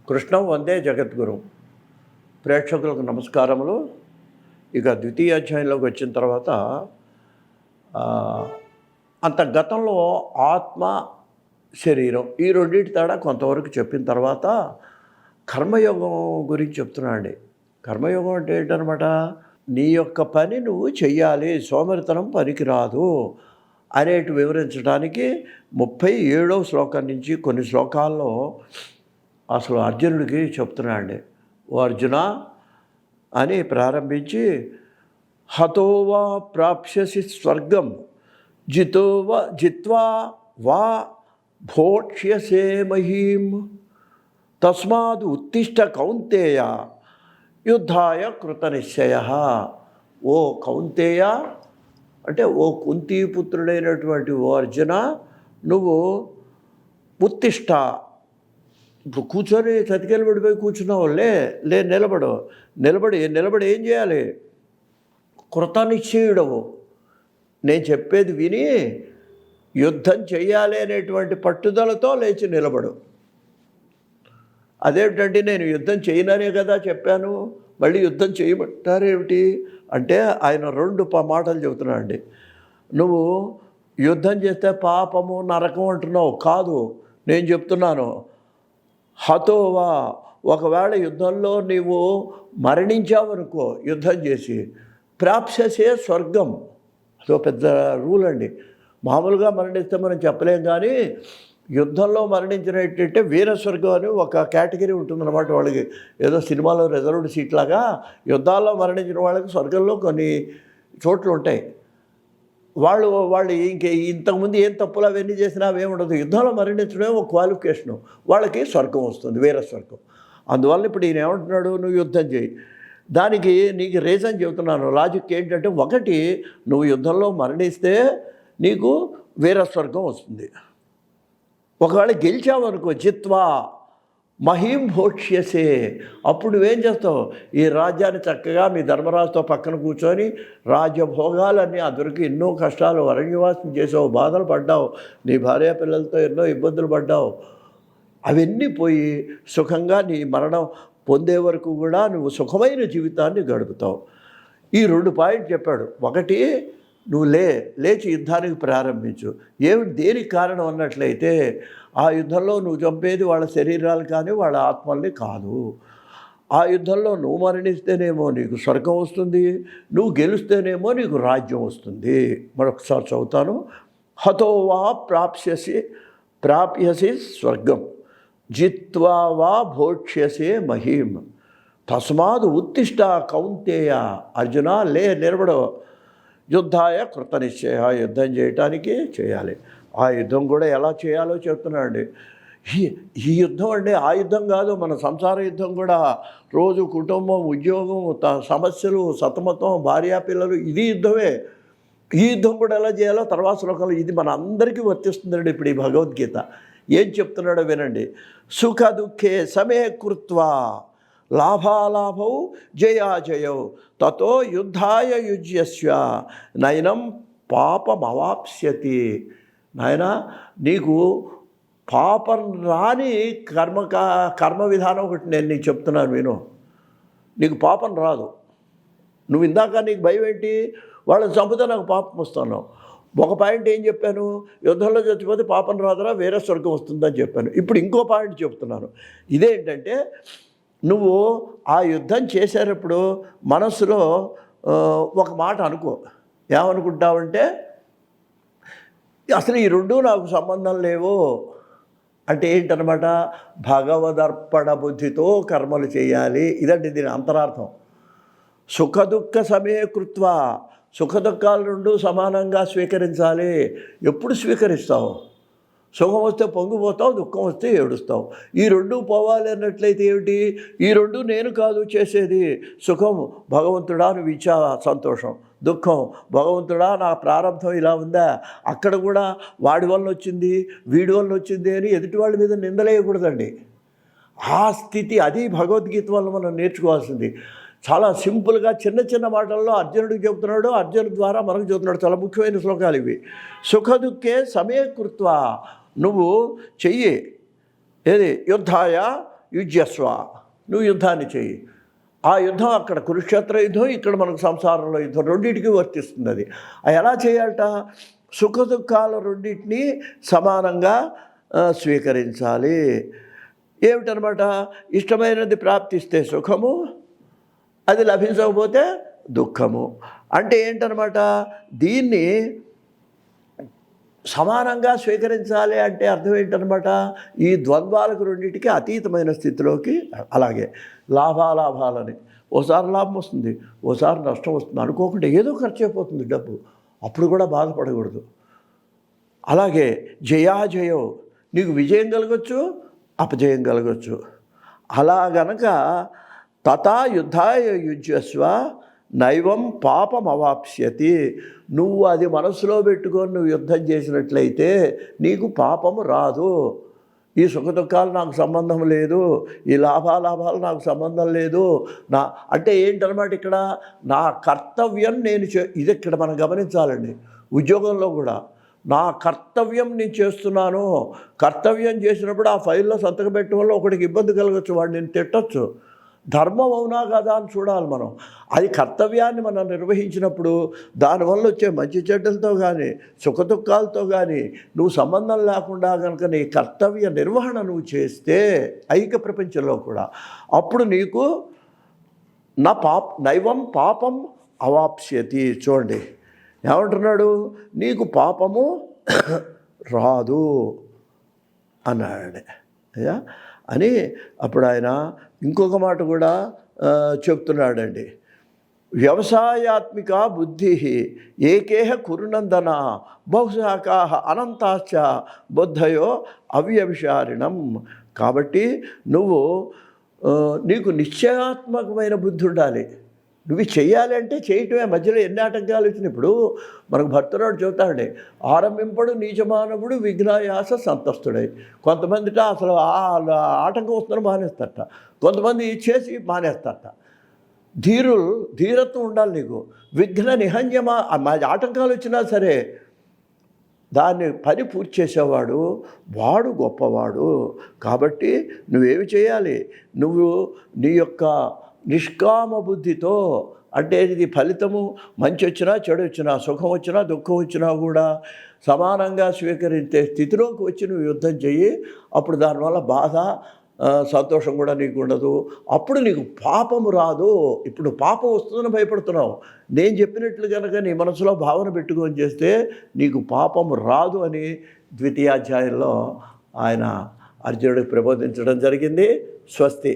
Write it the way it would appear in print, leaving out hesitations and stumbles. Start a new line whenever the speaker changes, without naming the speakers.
కృష్ణం వందే జగద్గురు. ప్రేక్షకులకు నమస్కారములు. ఇక ద్వితీయ అధ్యాయంలోకి వచ్చిన తర్వాత అంత గతంలో ఆత్మ శరీరం ఈ రెండింటి తేడా కొంతవరకు చెప్పిన తర్వాత కర్మయోగం గురించి చెప్తున్నాండి. కర్మయోగం అంటే ఏంటనమాట, నీ యొక్క పని నువ్వు చెయ్యాలి, సోమరితనం పనికిరాదు అనేటి వివరించడానికి 37వ శ్లోకం నుంచి కొన్ని శ్లోకాల్లో అసలు అర్జునుడికి చెప్తున్నాండి. ఓ అర్జున అని ప్రారంభించి, హతోవా ప్రాప్స్యసి స్వర్గం జిత్వా వా భోక్ష్యసే మహీం తస్మాద్ ఉత్తిష్ట కౌంతేయ యుద్ధాయ కృతనిశ్చయః. ఓ కౌంతేయ అంటే ఓ కుంతీపుత్రుడైనటువంటి ఓ అర్జున, నువ్వు ఉత్తిష్ట, ఇప్పుడు కూర్చొని చతికెళ్ళి పడిపోయి కూర్చున్నావు, లే నిలబడి ఏం చేయాలి? కృతనిశ్చయుడవు, నేను చెప్పేది విని యుద్ధం చెయ్యాలి అనేటువంటి పట్టుదలతో లేచి నిలబడు. అదేమిటంటే, నేను యుద్ధం చేయననే కదా చెప్పాను, మళ్ళీ యుద్ధం చేయమంటారేమిటి అంటే ఆయన 2 మాటలు చెబుతున్నాడు అండి. నువ్వు యుద్ధం చేస్తే పాపము నరకం అంటున్నావు, కాదు నేను చెప్తున్నాను. హతోవా, ఒకవేళ యుద్ధంలో నీవు మరణించావనుకో, యుద్ధం చేసి ప్రాప్స్యసే స్వర్గం, అదో పెద్ద రూల్ అండి. మామూలుగా మరణిస్తే మనం చెప్పలేం, కానీ యుద్ధంలో మరణించినట్టయితే వీరస్వర్గం అని ఒక కేటగిరీ ఉంటుందన్నమాట వాళ్ళకి. ఏదో సినిమాలో రిజర్వ్డ్ సీట్ లాగా యుద్ధాల్లో మరణించిన వాళ్ళకి స్వర్గంలో కొన్ని చోట్లు ఉంటాయి. వాళ్ళు ఇంతకుముందు ఏం తప్పులు అవన్నీ చేసినా అవేమి ఉండదు. యుద్ధంలో మరణించడమే ఒక క్వాలిఫికేషను, వాళ్ళకి స్వర్గం వస్తుంది, వీరస్వర్గం. అందువల్ల ఇప్పుడు ఈయన ఏమంటున్నాడు, నువ్వు యుద్ధం చేయి. దానికి నీకు రీజన్ చెబుతున్నాను. లాజిక్ ఏంటంటే, ఒకటి, నువ్వు యుద్ధంలో మరణిస్తే నీకు వీరస్వర్గం వస్తుంది. ఒకవేళ గెలిచావనుకో, జిత్వా మహీం భోక్ష్యసే, అప్పుడు నువ్వేం చేస్తావు? ఈ రాజ్యాన్ని చక్కగా మీ ధర్మరాజుతో పక్కన కూర్చొని రాజ్యభోగాలన్నీ అదొరికి ఎన్నో కష్టాలు, అరణ్యవాసం చేసావు, బాధలు పడ్డావు, నీ భార్య పిల్లలతో ఎన్నో ఇబ్బందులు పడ్డావు, అవన్నీ పోయి సుఖంగా నీ మరణం పొందే వరకు కూడా నువ్వు సుఖమైన జీవితాన్ని గడుపుతావు. ఈ 2 పాయింట్ చెప్పాడు. ఒకటి, నువ్వు లేచి యుద్ధానికి ప్రారంభించు. దేనికి కారణం అన్నట్లయితే, ఆ యుద్ధంలో నువ్వు చంపేది వాళ్ళ శరీరాలు కానీ వాళ్ళ ఆత్మల్ని కాదు. ఆ యుద్ధంలో నువ్వు మరణిస్తేనేమో నీకు స్వర్గం వస్తుంది, నువ్వు గెలుస్తేనేమో నీకు రాజ్యం వస్తుంది. మరొకసారి చదువుతాను. హతోవా ప్రాప్యసి స్వర్గం జిత్వా వా భోక్ష్యసే మహీం తస్మాద్ ఉత్తిష్ట కౌంతేయ. అర్జున, నిలబడు, యుద్ధాయ కృతనిశ్చయ, యుద్ధం చేయటానికి చేయాలి. ఆ యుద్ధం కూడా ఎలా చేయాలో చెప్తున్నాడు. ఈ యుద్ధం అంటే ఆ యుద్ధం కాదు, మన సంసార యుద్ధం కూడా. రోజు కుటుంబం, ఉద్యోగం, సమస్యలు, సతమతం, భార్యాపిల్లలు, ఇది యుద్ధమే. ఈ యుద్ధం కూడా ఎలా చేయాలో తర్వాత శ్లోకంలో, ఇది మన అందరికీ వర్తిస్తుందండి. ఇప్పుడు ఈ భగవద్గీత ఏం చెప్తున్నాడో వినండి. సుఖ దుఃఖే సమే కృత్వా లాభాలాభౌ జయాజయౌ తతో యుద్ధాయ యుజ్యస్వ నయనం పాపమవాప్స్యతి. నాయన, నీకు పాపం రాని కర్మ విధానం ఒకటి నేను నీకు చెప్తున్నాను, విను. నీకు పాపం రాదు. నువ్వు ఇందాక నీకు భయం ఏంటి? వాళ్ళని చంపితే నాకు పాపం వస్తున్నావు. ఒక పాయింట్ ఏం చెప్పాను? యుద్ధంలో చచ్చిపోతే పాపం రాదురా, వేరే స్వర్గం వస్తుందని చెప్పాను. ఇప్పుడు ఇంకో పాయింట్ చెప్తున్నాను. ఇదేంటంటే, నువ్వు ఆ యుద్ధం చేసేటప్పుడు మనసులో ఒక మాట అనుకో. ఏమనుకుంటావంటే, అసలు ఈ 2 నాకు సంబంధం లేవు అంటే ఏంటనమాట, భగవదర్పణ బుద్ధితో కర్మలు చేయాలి. ఇదండి దీని అంతరార్థం. సుఖదుఖ సమే కృత్వా, సుఖదుఖాలు 2 సమానంగా స్వీకరించాలి. ఎప్పుడు స్వీకరిస్తావు? సుఖం వస్తే పొంగిపోతావు, దుఃఖం వస్తే ఏడుస్తావు. ఈ 2 పోవాలి అన్నట్లయితే ఏమిటి? ఈ 2 నేను కాదు చేసేది. సుఖం, భగవంతుడా నువ్వు ఇచ్చా సంతోషం. దుఃఖం, భగవంతుడా నా ప్రారంభం ఇలా ఉందా, అక్కడ కూడా వాడి వల్ల వచ్చింది, వీడి వల్ల వచ్చింది అని ఎదుటి వాళ్ళ మీద నిందలేయకూడదండి. ఆ స్థితి, అది భగవద్గీత వల్ల మనం నేర్చుకోవాల్సింది. చాలా సింపుల్గా చిన్న చిన్న మాటల్లో అర్జునుడికి చెబుతున్నాడు, అర్జునుడి ద్వారా మనకు చెబుతున్నాడు. చాలా ముఖ్యమైన శ్లోకాలు ఇవి. సుఖదుఖే సమయకృత్వ, నువ్వు చెయ్యి ఏది యుద్ధాయ యుజ్యస్వ, నువ్వు యుద్ధాన్ని చెయ్యి. ఆ యుద్ధం అక్కడ కురుక్షేత్ర యుద్ధం, ఇక్కడ మనకు సంసారంలో యుద్ధం, రెండింటికి వర్తిస్తుంది అది. ఎలా చేయాలట? సుఖ దుఃఖాలు రెండింటినీ సమానంగా స్వీకరించాలి. ఏమిటనమాట? ఇష్టమైనది ప్రాప్తిస్తే సుఖము, అది లభించకపోతే దుఃఖము. అంటే ఏంటనమాట? దీన్ని సమానంగా స్వీకరించాలి అంటే అర్థం ఏంటనమాట? ఈ ద్వంద్వాలకు రెండింటికి అతీతమైన స్థితిలోకి. అలాగే లాభాలాభాలని, ఓసారి లాభం వస్తుంది, ఓసారి నష్టం వస్తుంది, అనుకోకుండా ఏదో ఖర్చు అయిపోతుంది డబ్బు, అప్పుడు కూడా బాధపడకూడదు. అలాగే జయాజయం, నీకు విజయం కలగచ్చు, అపజయం కలగచ్చు. అలా గనక తథా యుద్ధాయ యుజ్యస్వ నైవం పాపం అవాప్స్యతి. నువ్వు అది మనసులో పెట్టుకొని నువ్వు యుద్ధం చేసినట్లయితే నీకు పాపము రాదు. ఈ సుఖదుఖాలు నాకు సంబంధం లేదు, ఈ లాభాలాభాలు నాకు సంబంధం లేదు. అంటే ఏంటనమాట? ఇక్కడ నా కర్తవ్యం నేను ఇది ఇక్కడ మనం గమనించాలండి. ఉద్యోగంలో కూడా నా కర్తవ్యం నేను చేస్తున్నాను. కర్తవ్యం చేసినప్పుడు ఆ ఫైల్లో సంతకం పెట్టడం వల్ల ఒకటికి ఇబ్బంది కలగచ్చు, వాడు నేను తిట్టచ్చు. ధర్మం అవునా కదా అని చూడాలి మనం. అది కర్తవ్యాన్ని మనం నిర్వహించినప్పుడు దానివల్ల వచ్చే మంచి చెడ్డలతో కానీ సుఖదుఖాలతో కానీ నువ్వు సంబంధం లేకుండా కనుక నీ కర్తవ్య నిర్వహణ నువ్వు చేస్తే ఐక్య ప్రపంచంలో కూడా అప్పుడు నీకు నైవం పాపం అవాప్స్యతి. చూడండి ఏమంటున్నాడు? నీకు పాపము రాదు అన్నాడు అయ్యా అని. అప్పుడు ఆయన ఇంకొక మాట కూడా చెప్తున్నాడండి. వ్యవసాయాత్మిక బుద్ధి ఏకేహ కురునందన బహుశాఖా అనంతాశ్చ బుద్ధయో అవ్యభిచారిణం. కాబట్టి నువ్వు నీకు నిశ్చయాత్మకమైన బుద్ధి ఉండాలి. నువ్వు చెయ్యాలి అంటే చేయటమే. మధ్యలో ఎన్ని ఆటంకాలు వచ్చినాయి. ఇప్పుడు మనకు భర్తరాడు చెబుతాడే, ఆరంభింపడు నీచమానవుడు విఘ్నాయాస సంతస్తుడై. కొంతమందిట అసలు ఆటంకం వస్తుందని మానేస్తారట, కొంతమంది చేసి మానేస్తారట. ధీరత్వం ఉండాలి నీకు. విఘ్న నిహంజమా, ఆటంకాలు వచ్చినా సరే దాన్ని పని పూర్తి చేసేవాడు వాడు గొప్పవాడు. కాబట్టి నువ్వేమి చేయాలి? నువ్వు నీ యొక్క నిష్కామ బుద్ధితో, అంటే ఇది ఫలితము మంచి వచ్చినా చెడు వచ్చినా సుఖం వచ్చినా దుఃఖం వచ్చినా కూడా సమానంగా స్వీకరించే స్థితిలోకి వచ్చి నువ్వు యుద్ధం చెయ్యి. అప్పుడు దానివల్ల బాధ సంతోషం కూడా నీకు ఉండదు. అప్పుడు నీకు పాపము రాదు. ఇప్పుడు పాపం వస్తుందని భయపడుతున్నావు. నేను చెప్పినట్లు కనుక నీ మనసులో భావన పెట్టుకొని చేస్తే నీకు పాపము రాదు అని ద్వితీయాధ్యాయంలో ఆయన అర్జునుడికి ప్రబోధించడం జరిగింది. స్వస్తి.